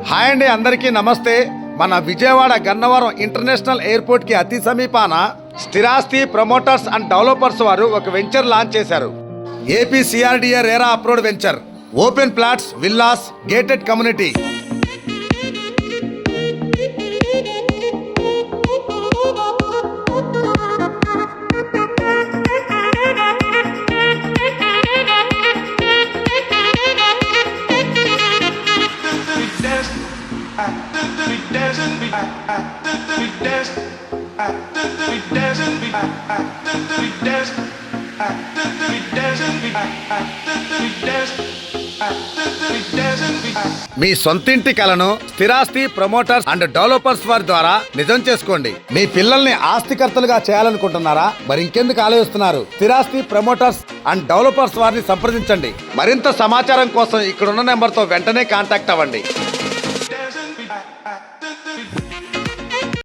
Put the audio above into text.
Hi అండి, అందరికీ నమస్తే. మన విజయవాడ గన్నవరం ఇంటర్నేషనల్ ఎయిర్పోర్ట్ కి అతి సమీపాన స్థిరాస్తి ప్రమోటర్స్ అండ్ డెవలపర్స్ వారు ఒక వెంచర్ లాంచ్ చేశారు. AP CRDA RERA approved venture, open plots, villas, gated community. మీ సొంతింటి కలను స్థిరాస్తి ప్రమోటర్స్ అండ్ డెవలపర్స్ వారి ద్వారా నిజం చేసుకోండి. మీ పిల్లల్ని ఆస్తికర్తలుగా చేయాలనుకుంటున్నారా? మరి ఇంకెందుకు ఆలోచిస్తున్నారు? స్థిరాస్తి ప్రమోటర్స్ అండ్ డెవలపర్స్ వారిని సంప్రదించండి. మరింత సమాచారం కోసం ఇక్కడున్న నెంబర్తో వెంటనే కాంటాక్ట్ అవ్వండి.